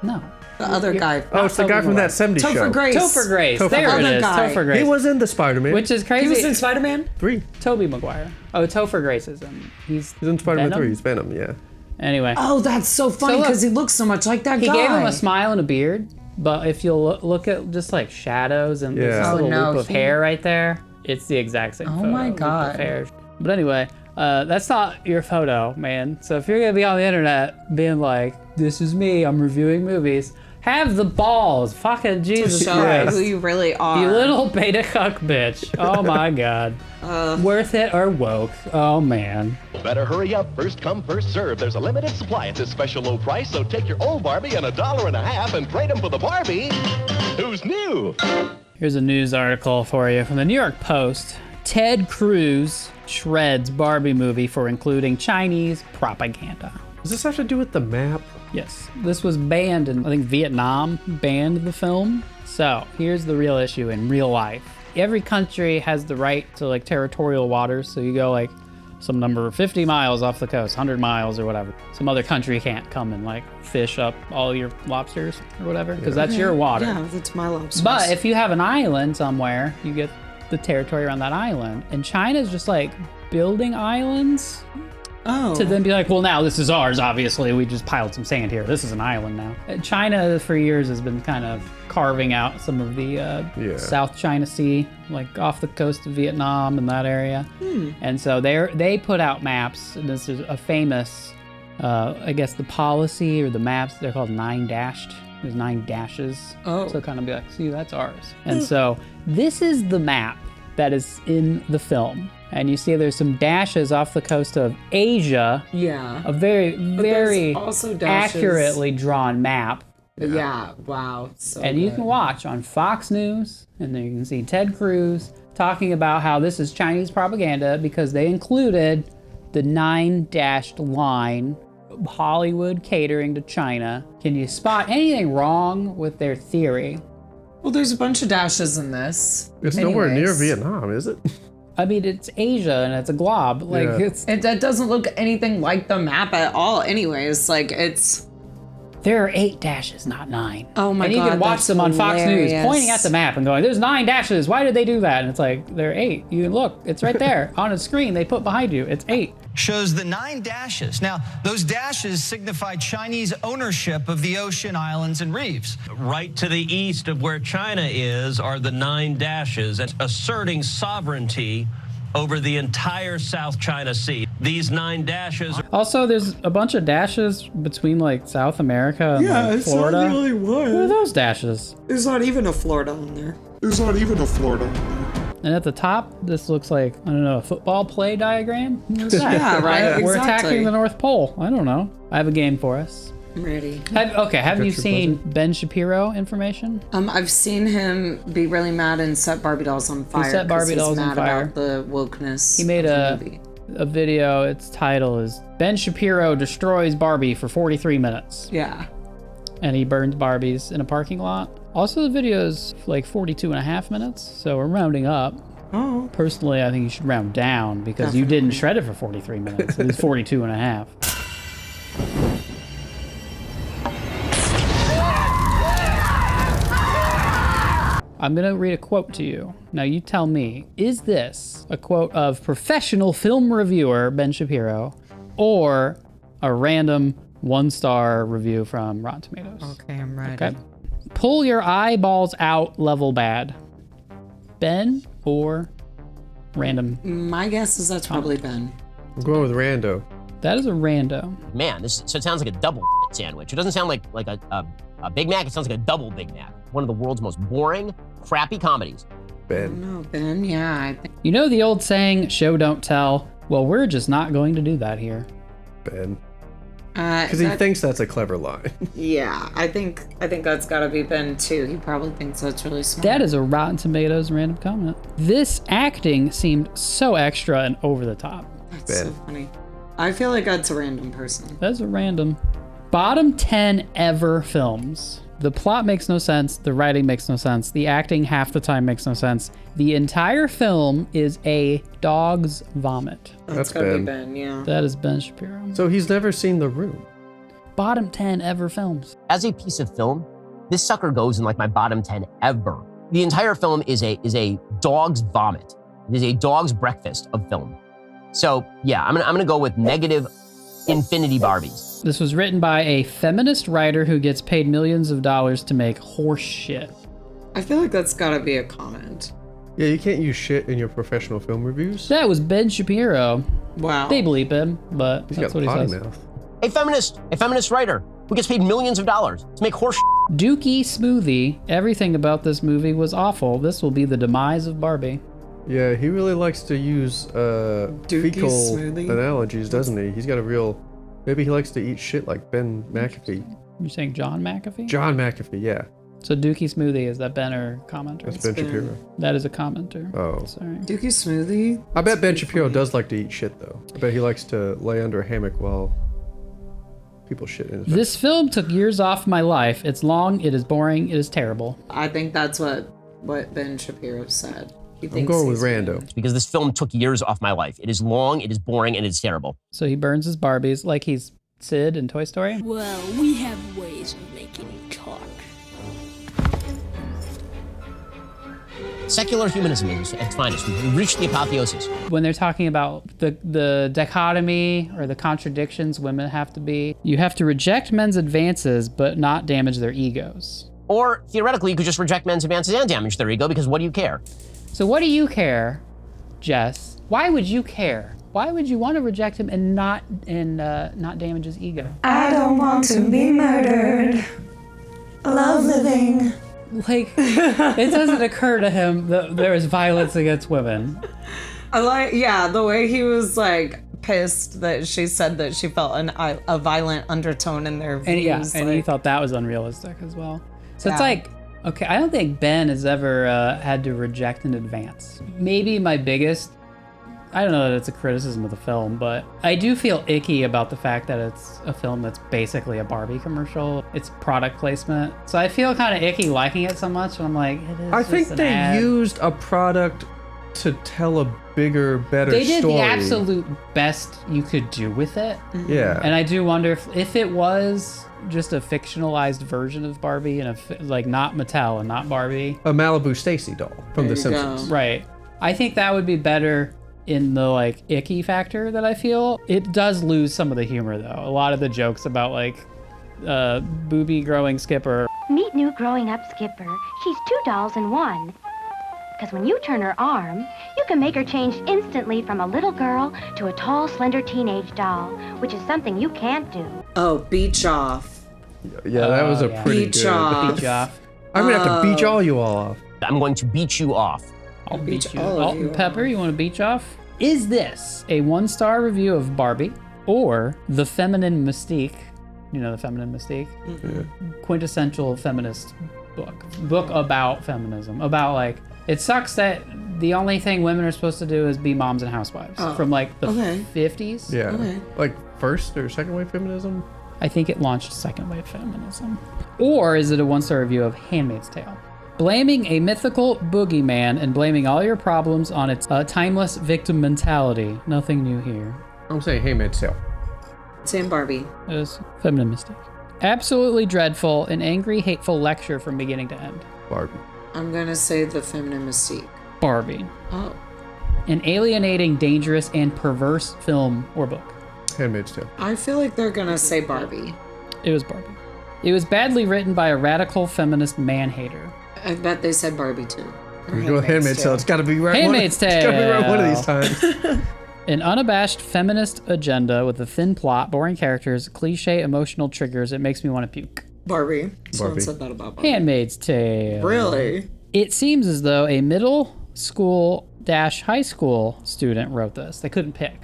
Speaker 3: No.
Speaker 4: The other guy.
Speaker 5: Oh, it's the guy from that 70s show.
Speaker 4: Topher Grace.
Speaker 3: Topher Grace.
Speaker 5: Topher
Speaker 3: There
Speaker 5: Grace.
Speaker 3: it is.
Speaker 4: Other guy.
Speaker 3: Topher Grace.
Speaker 5: He was in the Spider-Man.
Speaker 3: Which is crazy.
Speaker 4: He was in Spider-Man?
Speaker 5: 3.
Speaker 3: Tobey Maguire. Oh, Topher Grace is in. He's
Speaker 5: in Spider-Man
Speaker 3: Venom?
Speaker 5: 3. He's Venom, yeah.
Speaker 3: Anyway.
Speaker 4: Oh, that's so funny
Speaker 3: look,
Speaker 4: because he looks so much like that
Speaker 3: He
Speaker 4: guy.
Speaker 3: gave him a smile and a beard, but if you'll look at just like shadows and
Speaker 5: Yeah.
Speaker 3: this
Speaker 4: Oh,
Speaker 3: little
Speaker 4: no,
Speaker 3: loop of
Speaker 4: he-
Speaker 3: hair right there, it's the exact same photo.
Speaker 4: my
Speaker 3: loop of
Speaker 4: God.
Speaker 3: hair. But anyway, that's not your photo, man. So if you're gonna be on the internet being like, this is me, I'm reviewing movies, have the balls. Fucking Jesus
Speaker 4: Show
Speaker 3: Christ.
Speaker 4: who you really are.
Speaker 3: You little beta cuck bitch. Oh my God. Worth it or woke. Oh man.
Speaker 15: Better hurry up. First come, first serve. There's a limited supply at this special low price, so take your old Barbie and $1.50 and trade them for the Barbie who's new.
Speaker 3: Here's a news article for you from the New York Post. Ted Cruz shreds Barbie movie for including Chinese propaganda.
Speaker 5: Does this have to do with the map?
Speaker 3: Yes, this was banned in, I think, Vietnam banned the film. So here's the real issue in real life. Every country has the right to like territorial waters. So you go like some number 50 miles off the coast, 100 miles or whatever. Some other country can't come and like fish up all your lobsters or whatever, because that's your water.
Speaker 4: Yeah, that's my lobsters.
Speaker 3: But if you have an island somewhere, you get the territory around that island. And China's just like building islands to then be like, well, now this is ours, obviously. We just piled some sand here. This is an island now. China for years has been kind of carving out some of the South China Sea, like off the coast of Vietnam and that area. And so they put out maps. And this is a famous, I guess the policy or the maps, they're called 9-dashed. There's 9 dashes.
Speaker 4: Oh.
Speaker 3: So kind of be like, see, that's ours. And so this is the map that is in the film. And you see there's some dashes off the coast of Asia.
Speaker 4: Yeah.
Speaker 3: A very, very
Speaker 4: also dashes.
Speaker 3: accurately drawn map.
Speaker 4: Yeah, wow. So
Speaker 3: And you
Speaker 4: good.
Speaker 3: can watch on Fox News, and then you can see Ted Cruz talking about how this is Chinese propaganda because they included the 9-dashed line, Hollywood catering to China. Can you spot anything wrong with their theory?
Speaker 4: Well, there's a bunch of dashes in this.
Speaker 5: It's nowhere near
Speaker 4: Anyways.
Speaker 5: Vietnam, is it?
Speaker 3: I mean, it's Asia and it's a glob. Like
Speaker 5: Yeah.
Speaker 4: That doesn't look anything like the map at all. Anyways, like it's.
Speaker 3: There are 8 dashes, not 9.
Speaker 4: Oh my
Speaker 3: And you
Speaker 4: God,
Speaker 3: can watch
Speaker 4: that's
Speaker 3: them on Fox News
Speaker 4: hilarious.
Speaker 3: pointing at the map and going, there's 9 dashes. Why did they do that? And it's like, there are 8. You can look, it's right there on a screen they put behind you. It's 8.
Speaker 16: Shows the 9 dashes. Now, those dashes signify Chinese ownership of the ocean, islands, and reefs.
Speaker 17: Right to the east of where China is are the 9 dashes, asserting sovereignty over the entire South China Sea. These 9 dashes.
Speaker 3: Also, there's a bunch of dashes between like South America and like, Florida.
Speaker 4: not the only one.
Speaker 3: What are those dashes?
Speaker 4: There's not even a Florida on there.
Speaker 3: And at the top, this looks like, I don't know, a football play diagram? What's that?
Speaker 4: Yeah, right,
Speaker 3: We're
Speaker 4: exactly.
Speaker 3: attacking the North Pole. I don't know. I have a game for us.
Speaker 4: I'm ready.
Speaker 3: Have you seen Ben Shapiro information?
Speaker 4: I've seen him be really mad and set Barbie dolls on fire.
Speaker 3: He set Barbie
Speaker 4: 'cause he's
Speaker 3: dolls on
Speaker 4: mad
Speaker 3: fire.
Speaker 4: about the wokeness.
Speaker 3: He made
Speaker 4: of the movie.
Speaker 3: a video, its title is Ben Shapiro destroys Barbie for 43 minutes.
Speaker 4: Yeah.
Speaker 3: And he burns Barbies in a parking lot. Also, the video is like 42 and a half minutes, so we're rounding up.
Speaker 4: Oh.
Speaker 3: Personally, I think you should round down because you didn't shred it for 43 minutes. It was 42 and a half. I'm going to read a quote to you. Now you tell me, is this a quote of professional film reviewer Ben Shapiro or a random 1-star review from Rotten Tomatoes?
Speaker 4: Okay, I'm ready.
Speaker 3: Okay. Pull your eyeballs out level bad. Ben or random?
Speaker 4: My guess is that's probably Ben.
Speaker 5: I'm going with rando.
Speaker 3: That is a rando.
Speaker 14: Man, so it sounds like a double sandwich. It doesn't sound like a Big Mac. It sounds like a double Big Mac. One of the world's most boring, crappy comedies.
Speaker 5: Ben.
Speaker 4: No, Ben, yeah, I think.
Speaker 3: You know the old saying, show don't tell? Well, we're just not going to do that here.
Speaker 5: Ben. Because he thinks that's a clever line.
Speaker 4: Yeah, I think that's gotta be Ben too. He probably thinks that's really smart.
Speaker 3: That is a Rotten Tomatoes random comment. This acting seemed so extra and over the top.
Speaker 4: That's so funny. I feel like that's a random person.
Speaker 3: That's a random. Bottom 10 ever films. The plot makes no sense. The writing makes no sense. The acting half the time makes no sense. The entire film is a dog's vomit.
Speaker 5: That's
Speaker 4: gotta
Speaker 5: Ben.
Speaker 4: be Ben, yeah.
Speaker 3: That is Ben Shapiro.
Speaker 5: So he's never seen The Room.
Speaker 3: Bottom 10 ever films.
Speaker 14: As a piece of film, this sucker goes in like my bottom 10 ever. The entire film is a dog's vomit. It is a dog's breakfast of film. So yeah, I'm gonna go with negative infinity Barbies.
Speaker 3: This was written by a feminist writer who gets paid millions of dollars to make horse shit.
Speaker 4: I feel like that's gotta be a comment.
Speaker 5: Yeah, you can't use shit in your professional film reviews.
Speaker 3: That was Ben Shapiro.
Speaker 4: Wow.
Speaker 3: They bleep him, but
Speaker 5: He's
Speaker 3: that's
Speaker 5: got
Speaker 3: what he
Speaker 5: potty
Speaker 3: says.
Speaker 5: mouth.
Speaker 14: A feminist writer who gets paid millions of dollars to make horse
Speaker 3: Dookie Smoothie. Everything about this movie was awful. This will be the demise of Barbie.
Speaker 5: Yeah, he really likes to use fecal
Speaker 4: smoothie?
Speaker 5: analogies, doesn't he? He's got a real... Maybe he likes to eat shit like Ben McAfee.
Speaker 3: You're saying John McAfee?
Speaker 5: John McAfee, yeah.
Speaker 3: So Dookie Smoothie, is that Ben or commenter?
Speaker 5: That's Ben Shapiro.
Speaker 3: That is a commenter.
Speaker 5: Oh.
Speaker 3: Sorry.
Speaker 4: Dookie Smoothie?
Speaker 5: I bet Ben Shapiro does like to eat shit, though. I bet he likes to lay under a hammock while people shit in his
Speaker 3: This film took years off my life. It's long, it is boring, it is terrible.
Speaker 4: I think that's what Ben Shapiro said. He
Speaker 5: I'm
Speaker 4: thinks
Speaker 5: going with
Speaker 4: he's
Speaker 5: rando.
Speaker 14: because this film took years off my life. It is long, it is boring, and it's terrible.
Speaker 3: So he burns his Barbies like he's Sid in Toy Story.
Speaker 18: Well, we have ways of making you talk.
Speaker 14: Secular humanism is at its finest. We've reached the apotheosis.
Speaker 3: When they're talking about the dichotomy or the contradictions women have to be, you have to reject men's advances but not damage their egos.
Speaker 14: Or theoretically, you could just reject men's advances and damage their ego because what do you care?
Speaker 3: So what do you care, Jess? Why would you care? Why would you want to reject him and not damage his ego?
Speaker 9: I don't want to be murdered. I love living.
Speaker 3: Like, it doesn't occur to him that there is violence against women.
Speaker 4: I like, yeah, the way he was like pissed that she said that she felt a violent undertone in their views.
Speaker 3: And yeah, and
Speaker 4: like,
Speaker 3: he thought that was unrealistic as well. So it's
Speaker 4: Yeah.
Speaker 3: like, okay, I don't think Ben has ever had to reject an advance. Maybe my biggest, I don't know that it's a criticism of the film, but I do feel icky about the fact that it's a film that's basically a Barbie commercial. It's product placement. So I feel kind of icky liking it so much, and I'm like, it is
Speaker 5: I
Speaker 3: just
Speaker 5: think
Speaker 3: an
Speaker 5: they
Speaker 3: ad.
Speaker 5: used a product to tell a bigger, better
Speaker 3: They did
Speaker 5: story.
Speaker 3: the absolute best you could do with it.
Speaker 5: Yeah.
Speaker 3: And I do wonder if it was just a fictionalized version of Barbie and like not Mattel and not Barbie.
Speaker 5: A Malibu Stacy doll from
Speaker 4: There
Speaker 5: The
Speaker 4: you go.
Speaker 5: Simpsons.
Speaker 3: Right. I think that would be better in the like icky factor that I feel. It does lose some of the humor though. A lot of the jokes about like booby growing Skipper.
Speaker 19: Meet new growing up Skipper. She's 2 dolls in one. Because when you turn her arm, you can make her change instantly from a little girl to a tall, slender teenage doll, which is something you can't do.
Speaker 4: Oh, beach off.
Speaker 5: Yeah, that was a pretty
Speaker 4: Beach
Speaker 5: good.
Speaker 4: off.
Speaker 3: Beach off.
Speaker 5: I'm gonna have to beach all you all off.
Speaker 14: I'm going to beat you off.
Speaker 3: I'll beat you.
Speaker 4: all of you
Speaker 3: Pepper, you want to beach off? Is this a 1-star review of Barbie or the Feminine Mystique? You know the Feminine Mystique? Quintessential feminist book about feminism. About like, it sucks that the only thing women are supposed to do is be moms and housewives from like the 50s.
Speaker 5: Yeah.
Speaker 4: Okay.
Speaker 5: Like first or second wave feminism?
Speaker 3: I think it launched second wave feminism. Or is it a 1-star review of Handmaid's Tale? Blaming a mythical boogeyman and blaming all your problems on its timeless victim mentality. Nothing new here.
Speaker 5: I'm saying Handmaid's Tale.
Speaker 4: Same Barbie.
Speaker 3: It is Feminine Mystique. Absolutely dreadful, an angry, hateful lecture from beginning to end.
Speaker 5: Barbie.
Speaker 4: I'm gonna say the Feminine Mystique.
Speaker 3: Barbie.
Speaker 4: Oh.
Speaker 3: An alienating, dangerous, and perverse film or book.
Speaker 5: Handmaid's Tale.
Speaker 4: I feel like they're gonna say Barbie.
Speaker 3: It was Barbie. It was badly written by a radical feminist man-hater.
Speaker 4: I bet they said Barbie too.
Speaker 5: We go with Handmaid's Tale. It's gotta be right.
Speaker 3: Handmaid's Tale.
Speaker 5: It's gotta be right one of these times.
Speaker 3: An unabashed feminist agenda with a thin plot, boring characters, cliche emotional triggers. It makes me want to puke.
Speaker 4: Barbie. Someone
Speaker 5: Barbie.
Speaker 4: said that about Barbie.
Speaker 3: Handmaid's Tale.
Speaker 4: Really?
Speaker 3: It seems as though a middle school - high school student wrote this. They couldn't pick.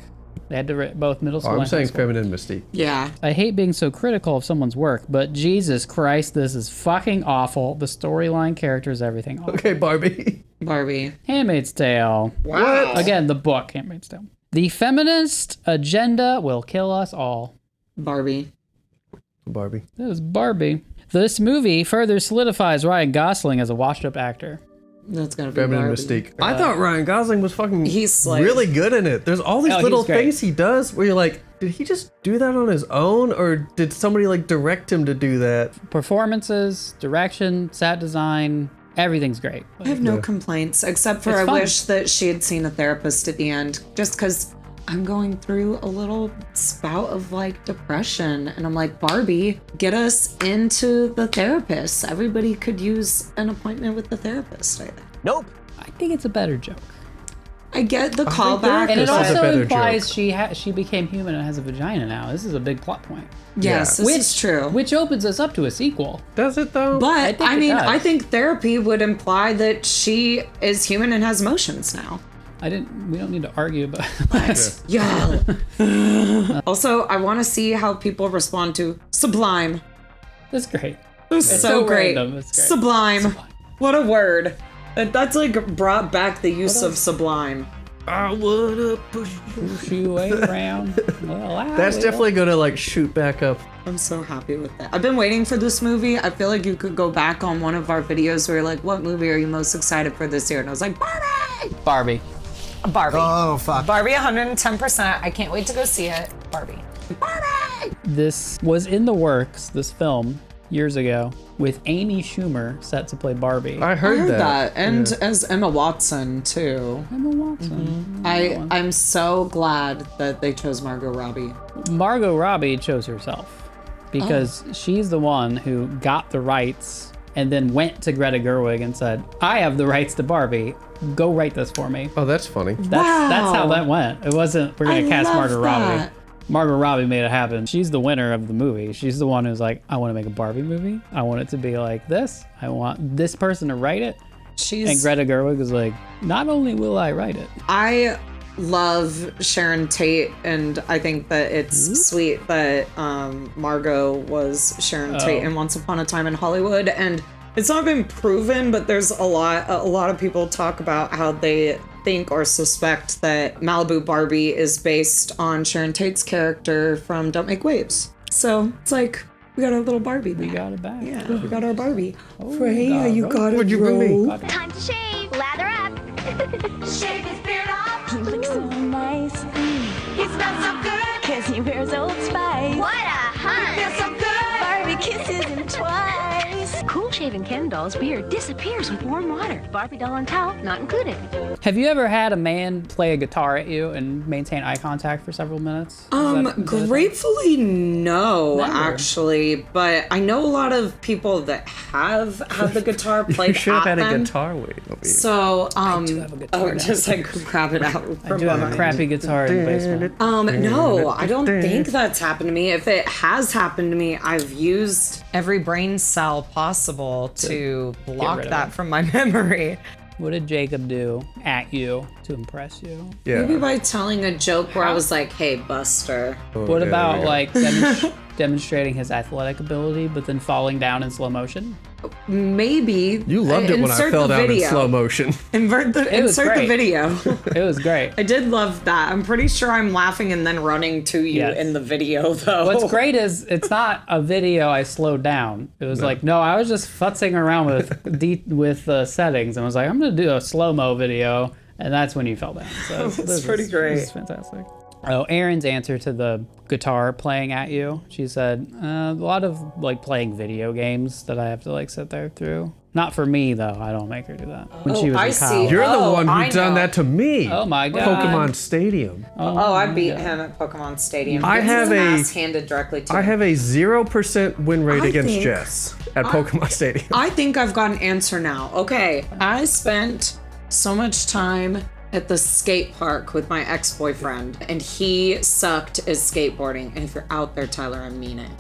Speaker 3: They had to write both middle school
Speaker 5: I'm
Speaker 3: and high
Speaker 5: saying
Speaker 3: school.
Speaker 5: Feminine Mystique.
Speaker 4: Yeah.
Speaker 3: I hate being so critical of someone's work, but Jesus Christ, this is fucking awful. The storyline, characters, everything. Awful.
Speaker 5: Okay, Barbie.
Speaker 4: Barbie.
Speaker 3: Handmaid's Tale.
Speaker 4: Wow.
Speaker 3: Again, the book, Handmaid's Tale. The feminist agenda will kill us all.
Speaker 4: Barbie.
Speaker 5: Barbie.
Speaker 3: This is Barbie. This movie further solidifies Ryan Gosling as a washed-up actor.
Speaker 4: That's gonna be
Speaker 5: Feminine
Speaker 4: Barbie.
Speaker 5: Mystique. I thought Ryan Gosling was fucking
Speaker 4: He's like-
Speaker 5: really good in it. There's all these
Speaker 3: Oh,
Speaker 5: little
Speaker 3: he's great.
Speaker 5: things he does where you're like, did he just do that on his own or did somebody like direct him to do that?
Speaker 3: Performances, direction, set design, everything's great.
Speaker 4: I have no complaints, except for
Speaker 3: It's
Speaker 4: I
Speaker 3: fun.
Speaker 4: wish that she had seen a therapist at the end, just because I'm going through a little spout of like depression. And I'm like, Barbie, get us into the therapist. Everybody could use an appointment with the therapist, I think.
Speaker 14: Nope.
Speaker 3: I think it's a better joke.
Speaker 4: I get the callback.
Speaker 3: And it
Speaker 5: This is a
Speaker 3: also
Speaker 5: better
Speaker 3: implies she became human and has a vagina now. This is a big plot point.
Speaker 4: Yes,
Speaker 5: Yeah.
Speaker 4: this is true.
Speaker 3: Which opens us up to a sequel.
Speaker 5: Does it though?
Speaker 4: But
Speaker 3: think
Speaker 4: I
Speaker 3: it
Speaker 4: mean,
Speaker 3: does.
Speaker 4: I think therapy would imply that she is human and has emotions now.
Speaker 3: We don't need to argue about
Speaker 4: What? Yeah. Also, I want to see how people respond to Sublime.
Speaker 3: That's great.
Speaker 4: It's
Speaker 3: It's
Speaker 4: so
Speaker 3: so
Speaker 4: great.
Speaker 3: random, it's great.
Speaker 4: Sublime. What a word. That's like brought back the use of sublime.
Speaker 5: I would push
Speaker 3: you around. Well,
Speaker 5: That's definitely gonna like shoot back up.
Speaker 4: I'm so happy with that. I've been waiting for this movie. I feel like you could go back on one of our videos where you're like, what movie are you most excited for this year? And I was like, Barbie!
Speaker 3: Barbie.
Speaker 4: Barbie.
Speaker 20: Oh, fuck.
Speaker 4: Barbie 110%. I can't wait to go see it. Barbie. Barbie!
Speaker 3: This was in the works, this film, years ago, with Amy Schumer set to play Barbie.
Speaker 5: I heard that.
Speaker 4: And
Speaker 5: Yeah.
Speaker 4: as Emma Watson, too.
Speaker 3: Emma Watson.
Speaker 4: I'm so glad that they chose Margot Robbie.
Speaker 3: Margot Robbie chose herself because she's the one who got the rights and then went to Greta Gerwig and said, I have the rights to Barbie. Go write this for me.
Speaker 5: Oh, that's funny.
Speaker 3: That's how that went. It wasn't, we're going
Speaker 4: I
Speaker 3: to cast
Speaker 4: love
Speaker 3: Margot Robbie.
Speaker 4: that.
Speaker 3: Margot Robbie made it happen. She's the winner of the movie. She's the one who's like, I want to make a Barbie movie. I want it to be like this. I want this person to write it. And Greta Gerwig was like, not only will I write it.
Speaker 4: I love Sharon Tate, and I think that it's sweet that Margot was Sharon Tate in Once Upon a Time in Hollywood. And it's not been proven, but there's a lot of people talk about how they think or suspect that Malibu Barbie is based on Sharon Tate's character from Don't Make Waves. So it's like, we got our little Barbie back.
Speaker 3: We got it back.
Speaker 4: Yeah, we got our Barbie.
Speaker 3: Oh,
Speaker 4: Freya, you got it,
Speaker 5: What'd you bring me?
Speaker 4: bro.
Speaker 8: Time to shave. Lather up. Shave his beard off.
Speaker 9: He looks so nice.
Speaker 8: He smells so good.
Speaker 9: Cause he wears Old Spice.
Speaker 8: What a hunt.
Speaker 9: Feels so good. Barbie kisses him twice.
Speaker 8: Cool
Speaker 19: clean-shaven Ken doll's beard disappears with warm water. Barbie doll and towel not included.
Speaker 3: Have you ever had a man play a guitar at you and maintain eye contact for several minutes?
Speaker 4: Gratefully no,
Speaker 3: Never.
Speaker 4: actually, but I know a lot of people that have had the guitar played
Speaker 5: You should have
Speaker 4: at
Speaker 5: had a
Speaker 4: them.
Speaker 5: guitar waiting over you.
Speaker 4: So,
Speaker 3: I do have a guitar
Speaker 4: just like grab it out
Speaker 3: I
Speaker 4: from
Speaker 3: do have a
Speaker 4: behind.
Speaker 3: crappy guitar in the basement.
Speaker 4: No, I don't think that's happened to me. If it has happened to me, I've used every brain cell possible to block
Speaker 3: rid of
Speaker 4: that
Speaker 3: it.
Speaker 4: from my memory.
Speaker 3: What did Jacob do at you to impress you?
Speaker 4: Maybe by telling a joke where I was like, hey, Buster.
Speaker 3: What about like demonstrating his athletic ability, but then falling down in slow motion?
Speaker 5: Maybe. You loved it when I fell down in slow motion.
Speaker 4: Insert the video.
Speaker 3: It was great.
Speaker 4: I did love that. I'm pretty sure I'm laughing and then running to you in the video, though.
Speaker 3: What's great is it's not a video I slowed down. It was I was just futzing around with settings and was like, I'm going to do a slow-mo video, and that's when you fell down. So
Speaker 4: That's pretty great.
Speaker 3: This is fantastic. Oh, Erin's answer to the guitar playing at you. She said, a lot of like playing video games that I have to like sit there through. Not for me though. I don't make her do that. When she was in college.
Speaker 5: You're the one who done that to me.
Speaker 3: Oh my God.
Speaker 5: Pokemon Stadium.
Speaker 4: I beat him at Pokemon Stadium.
Speaker 5: I have
Speaker 4: His
Speaker 5: a-
Speaker 4: ass handed directly to
Speaker 5: I
Speaker 4: him.
Speaker 5: have a 0% win rate
Speaker 4: I
Speaker 5: against
Speaker 4: think-
Speaker 5: Jess at Pokemon Stadium.
Speaker 4: I think I've got an answer now. Okay, I spent so much time at the skate park with my ex-boyfriend, and he sucked at skateboarding. And if you're out there, Tyler, I mean it.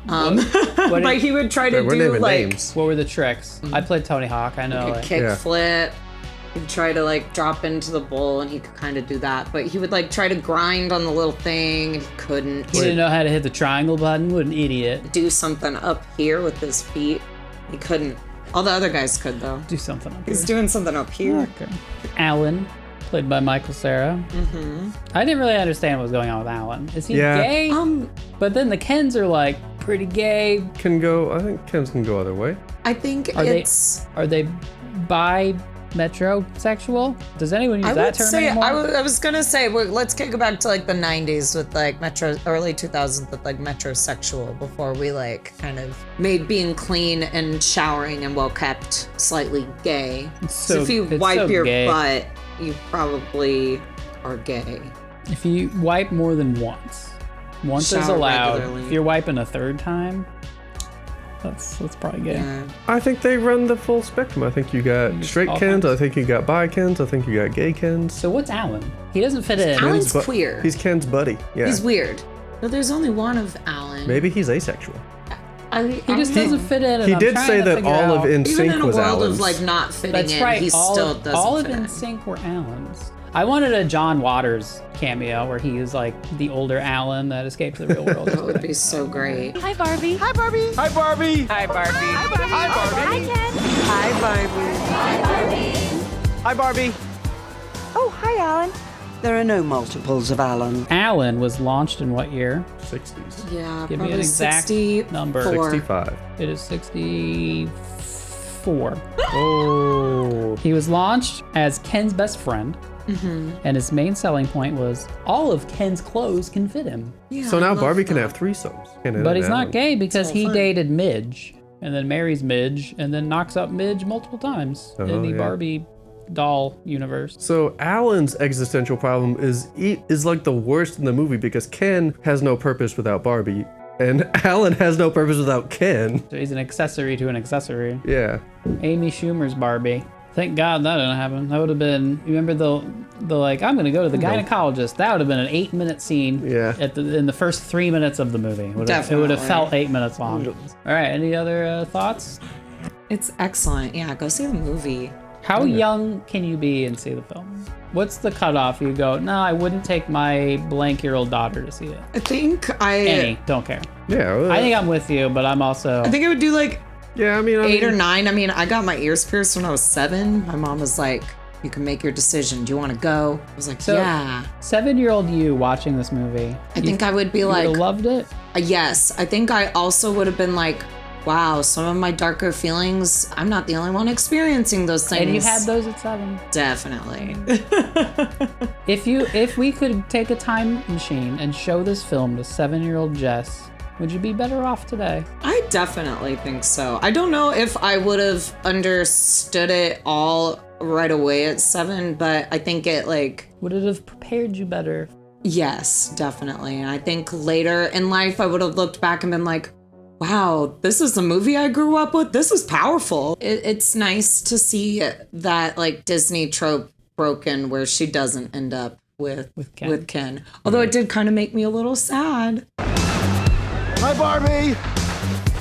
Speaker 4: But he would try to do like
Speaker 3: What were the tricks? I played Tony Hawk. I know.
Speaker 4: a kick flip. He'd try to like drop into the bowl, and he could kind of do that. But he would like try to grind on the little thing, and he couldn't.
Speaker 3: He didn't know how to hit the triangle button. What an idiot.
Speaker 4: Do something up here with his feet. He couldn't. All the other guys could though.
Speaker 3: Do something up
Speaker 4: He's
Speaker 3: here.
Speaker 4: doing something up here.
Speaker 3: Okay. Alan, played by Michael Cera.
Speaker 4: Mm-hmm.
Speaker 3: I didn't really understand what was going on with Alan. Is he
Speaker 5: Yeah.
Speaker 3: gay? But then the Kens are like pretty gay.
Speaker 5: I think Kens can go either way.
Speaker 4: I think
Speaker 3: Are
Speaker 4: it's.
Speaker 3: Are they bi-metrosexual? Does anyone use
Speaker 4: I
Speaker 3: that
Speaker 4: would
Speaker 3: term
Speaker 4: say
Speaker 3: anymore?
Speaker 4: I was gonna say let's kick it back to like the 90s with like early 2000s with like metrosexual before we like kind of made being clean and showering and well kept slightly gay. So if you
Speaker 3: it's
Speaker 4: wipe
Speaker 3: so
Speaker 4: your
Speaker 3: gay.
Speaker 4: butt, you probably are gay.
Speaker 3: If you wipe more than once is
Speaker 4: Shower
Speaker 3: allowed.
Speaker 4: regularly.
Speaker 3: If you're wiping a third time, that's probably gay.
Speaker 5: I think they run the full spectrum. I think you got straight
Speaker 3: all
Speaker 5: Kens.
Speaker 3: kinds.
Speaker 5: I think you got bi Kens. I think you got gay Kens.
Speaker 3: So what's Alan? He doesn't fit in.
Speaker 4: Alan's
Speaker 5: Ken's
Speaker 4: queer.
Speaker 5: He's Ken's buddy. Yeah.
Speaker 4: He's weird. But there's only one of Alan.
Speaker 5: Maybe he's asexual.
Speaker 3: He just doesn't fit in.
Speaker 5: He did say that all of
Speaker 4: Even
Speaker 5: NSYNC
Speaker 4: in a
Speaker 5: was
Speaker 4: world
Speaker 5: Alan's.
Speaker 4: of like not fitting
Speaker 3: That's
Speaker 4: in,
Speaker 3: right.
Speaker 4: he still doesn't
Speaker 3: all of
Speaker 4: fit in.
Speaker 3: NSYNC were Allens. I wanted a John Waters cameo where he is like the older Alan that escaped the real world.
Speaker 4: That would be so great.
Speaker 19: Hi, Barbie.
Speaker 9: Hi, Barbie.
Speaker 10: Hi, Barbie.
Speaker 9: Hi, Barbie. Hi, Barbie.
Speaker 19: Hi, Ken.
Speaker 9: Hi, Barbie.
Speaker 10: Hi, Barbie.
Speaker 9: Oh, hi, Alan.
Speaker 1: There are no multiples of Alan.
Speaker 3: Alan was launched in what year?
Speaker 5: 60s.
Speaker 4: Yeah,
Speaker 3: Give me
Speaker 4: probably
Speaker 3: an exact
Speaker 4: 64.
Speaker 3: number.
Speaker 5: 65.
Speaker 3: It is 64.
Speaker 5: Oh.
Speaker 3: He was launched as Ken's best friend, and his main selling point was all of Ken's clothes can fit him.
Speaker 5: So now Barbie can have threesomes.
Speaker 3: But he's not gay because he dated Midge, and then marries Midge, and then knocks up Midge multiple times in the
Speaker 5: yeah.
Speaker 3: Barbie doll universe.
Speaker 5: So Alan's existential problem is like the worst in the movie because Ken has no purpose without Barbie, and Alan has no purpose without Ken.
Speaker 3: So he's an accessory to an accessory.
Speaker 5: Yeah.
Speaker 3: Amy Schumer's Barbie. Thank God that didn't happen. That would have been. You remember the like? I'm gonna go to the gynecologist. That would have been an 8-minute scene.
Speaker 5: Yeah.
Speaker 3: In the first 3 minutes of the movie. It would have felt 8 minutes long. All right. Any other thoughts?
Speaker 4: It's excellent. Yeah, go see the movie.
Speaker 3: How young can you be and see the film? What's the cutoff? You go, no, I wouldn't take my blank-year-old daughter to see it.
Speaker 4: I think
Speaker 3: Any, don't care.
Speaker 5: Yeah. Well,
Speaker 3: I think I'm with you, but I'm also.
Speaker 4: I think it would do like
Speaker 5: yeah, I mean
Speaker 4: 8 or 9. I mean, I got my ears pierced when I was 7. My mom was like, you can make your decision. Do you want to go? I was like,
Speaker 3: So,
Speaker 4: yeah.
Speaker 3: 7-year-old you watching this movie.
Speaker 4: I think I would be
Speaker 3: you
Speaker 4: like,
Speaker 3: would've loved it.
Speaker 4: Yes. I think I also would have been like, wow, some of my darker feelings, I'm not the only one experiencing those things.
Speaker 3: And you had those at 7.
Speaker 4: Definitely.
Speaker 3: If we could take a time machine and show this film to 7-year-old Jess, Would you be better off today?
Speaker 4: I definitely think so. I don't know if I would have understood it all right away at 7, but I think it
Speaker 3: would it have prepared you better?
Speaker 4: Yes, definitely. And I think later in life I would have looked back and been like, wow, this is a movie I grew up with. This is powerful. It's nice to see that Disney trope broken where she doesn't end up with Ken. Although it did kind of make me a little sad.
Speaker 20: Hi, Barbie.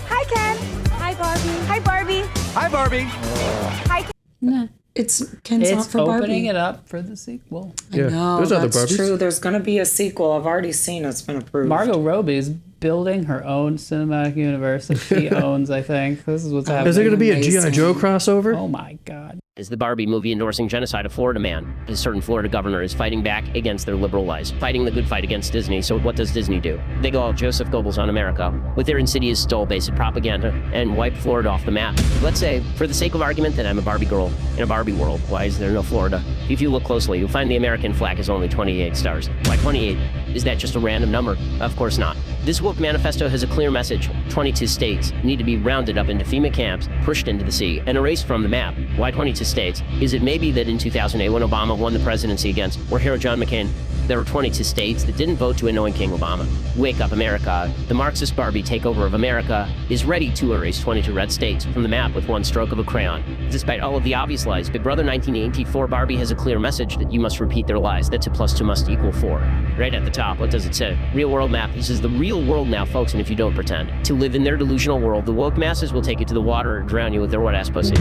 Speaker 9: Hi, Ken. Hi, Barbie. Hi, Barbie.
Speaker 20: Hi, Barbie.
Speaker 9: Hi, Ken.
Speaker 4: Nah. Ken's not for Barbie.
Speaker 3: It's opening it up for the sequel.
Speaker 4: I know, that's true. There's going to be a sequel. I've already seen it's been approved.
Speaker 3: Margot Robbie's building her own cinematic universe that she owns, I think. This is what's happening.
Speaker 5: Is there going to be a G.I. Joe crossover?
Speaker 3: Oh my God.
Speaker 14: Is the Barbie movie endorsing genocide of Florida man? A certain Florida governor is fighting back against their liberal lies, fighting the good fight against Disney. So what does Disney do? They go all Joseph Goebbels on America with their insidious stole-based propaganda and wipe Florida off the map. Let's say, for the sake of argument, that I'm a Barbie girl in a Barbie world. Why is there no Florida? If you look closely, you'll find the American flag has only 28 stars. Why 28? Is that just a random number? Of course not. This woke manifesto has a clear message. 22 states need to be rounded up into FEMA camps, pushed into the sea, and erased from the map. Why 22 states? Is it maybe that in 2008, when Obama won the presidency against or hero John McCain, there were 22 states that didn't vote to anoint King Obama? Wake up, America. The Marxist Barbie takeover of America is ready to erase 22 red states from the map with one stroke of a crayon. Despite all of the obvious lies, Big Brother 1984 Barbie has a clear message that you must repeat their lies, that 2 + 2 must equal 4. Right at the top, what does it say? Real world map. This is the real world now, folks, and if you don't pretend to live in their delusional world, the woke masses will take you to the water or drown you with their wet-ass pussy.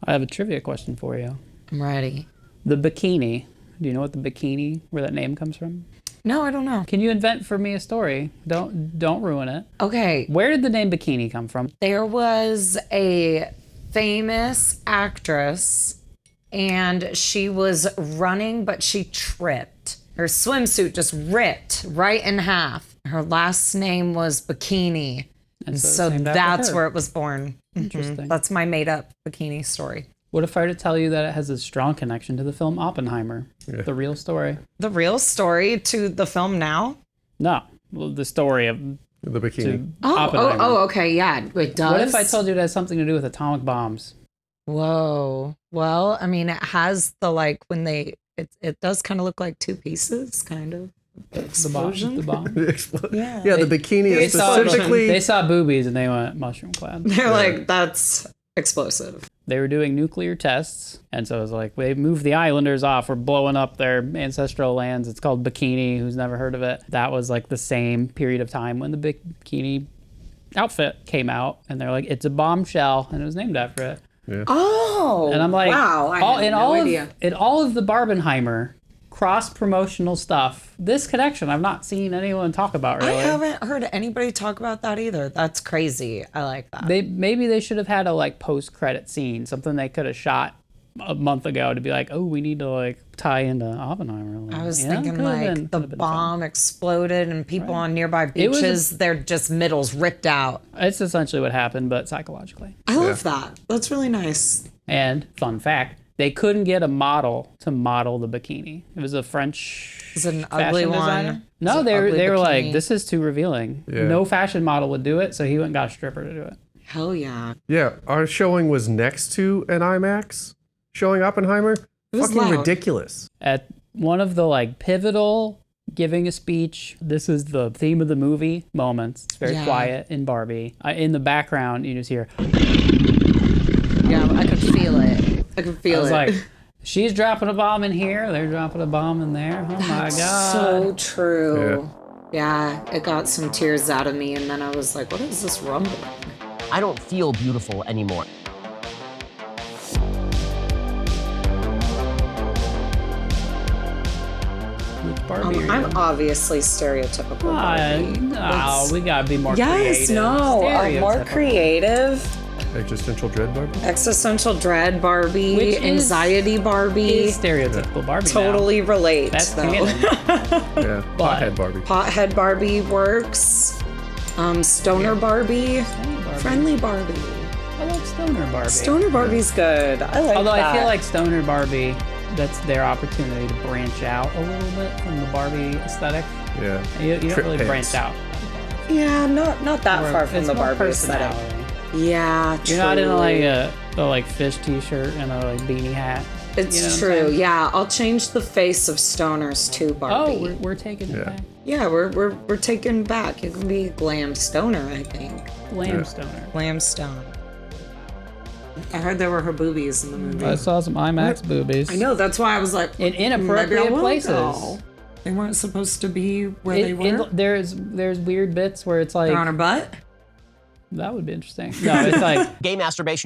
Speaker 3: I have a trivia question for you.
Speaker 4: I'm ready.
Speaker 3: The bikini. Do you know what the bikini, where that name comes from?
Speaker 4: No, I don't know.
Speaker 3: Can you invent for me a story? Don't ruin it.
Speaker 4: Okay.
Speaker 3: Where did the name bikini come from?
Speaker 4: There was a famous actress and she was running, but she tripped. Her swimsuit just ripped right in half. Her last name was Bikini. And so that's where it was born.
Speaker 3: Interesting.
Speaker 4: That's my made up bikini story.
Speaker 3: What if I were to tell you that it has a strong connection to the film Oppenheimer? Yeah. The real story.
Speaker 4: The real story to the film now?
Speaker 3: No. Well, the story of
Speaker 5: the bikini.
Speaker 4: Oh, okay. Yeah, it does.
Speaker 3: What if I told you it has something to do with atomic bombs?
Speaker 4: Whoa. Well, I mean, it has the when they, it does kind of look like 2 pieces, kind of. Explosion?
Speaker 3: The bomb.
Speaker 4: Yeah.
Speaker 5: Yeah, the bikini is specifically...
Speaker 3: They saw boobies and they went mushroom clad.
Speaker 4: They're like, that's explosive.
Speaker 3: They were doing nuclear tests, and so it was like, they moved the islanders off. We're blowing up their ancestral lands. It's called Bikini. Who's never heard of it? That was like the same period of time when the bikini outfit came out, and they're like, it's a bombshell, and it was named after it.
Speaker 5: Yeah.
Speaker 4: Oh,
Speaker 3: and I'm like,
Speaker 4: wow, I had no idea.
Speaker 3: In all of the Barbenheimer cross-promotional stuff, this connection I've not seen anyone talk about really.
Speaker 4: I haven't heard anybody talk about that either. That's crazy. I like that.
Speaker 3: Maybe they should have had a post-credit scene, something they could have shot a month ago to be like, oh, we need to tie into Oppenheimer.
Speaker 4: I was thinking the bomb exploded and people on nearby beaches, their just middles ripped out.
Speaker 3: It's essentially what happened, but psychologically.
Speaker 4: I love that. That's really nice.
Speaker 3: And fun fact, they couldn't get a model to model the bikini. It was a French fashion
Speaker 4: ugly
Speaker 3: designer.
Speaker 4: one?
Speaker 3: No, they were
Speaker 4: bikini?
Speaker 3: like, this is too revealing.
Speaker 5: Yeah.
Speaker 3: No fashion model would do it, so he went and got a stripper to do it.
Speaker 4: Hell yeah.
Speaker 5: Yeah, our showing was next to an IMAX showing Oppenheimer.
Speaker 4: It was
Speaker 5: fucking
Speaker 4: loud.
Speaker 5: ridiculous.
Speaker 3: At one of the pivotal giving a speech, this is the theme of the movie moments. It's very quiet in Barbie. In the background, you just hear.
Speaker 4: Yeah, I could feel it. I could feel it.
Speaker 3: I was like, she's dropping a bomb in here. They're dropping a bomb in there. Oh my God.
Speaker 4: So true. Yeah, it got some tears out of me, and then I was like, what is this rumbling?
Speaker 14: I don't feel beautiful anymore.
Speaker 3: Barbie.
Speaker 4: I'm obviously stereotypical Barbie.
Speaker 3: No, we gotta be more
Speaker 4: creative. More creative.
Speaker 5: Existential dread Barbie?
Speaker 4: Existential dread Barbie, anxiety Barbie.
Speaker 3: Is stereotypical Barbie.
Speaker 4: Totally
Speaker 3: now.
Speaker 4: Relate.
Speaker 3: That's
Speaker 4: though.
Speaker 5: Yeah, pothead Barbie.
Speaker 4: Pothead Barbie works. Stoner Barbie. Friendly Barbie.
Speaker 3: I like Stoner Barbie.
Speaker 4: Stoner Barbie's good. I like
Speaker 3: Although
Speaker 4: that.
Speaker 3: I feel like Stoner Barbie that's their opportunity to branch out a little bit from the Barbie aesthetic.
Speaker 5: Yeah.
Speaker 3: You don't
Speaker 5: Trip
Speaker 3: really
Speaker 5: pants.
Speaker 3: branch out.
Speaker 4: Yeah, not that
Speaker 3: More-
Speaker 4: far from
Speaker 3: it's
Speaker 4: the
Speaker 3: more
Speaker 4: Barbie aesthetic.
Speaker 3: personality.
Speaker 4: Yeah,
Speaker 3: You're not in like
Speaker 4: truly.
Speaker 3: a like fish t-shirt and a like beanie hat.
Speaker 4: It's
Speaker 3: You know what I'm
Speaker 4: true.
Speaker 3: saying?
Speaker 4: Yeah, I'll change the face of stoners to Barbie.
Speaker 3: Oh, we're taking it back.
Speaker 4: Yeah, we're taking it back. It can be Glam-Stoner, I think.
Speaker 3: Glam-Stoner.
Speaker 4: Glam-Stoner. I heard there were her boobies in the movie.
Speaker 3: I saw some IMAX boobies.
Speaker 4: I know, that's why I was like,
Speaker 3: in inappropriate
Speaker 4: maybe I will
Speaker 3: places.
Speaker 4: go. They weren't supposed to be where they were.
Speaker 3: There's weird bits where it's like
Speaker 4: They're on her butt?
Speaker 3: That would be interesting. No, it's like
Speaker 14: gay masturbation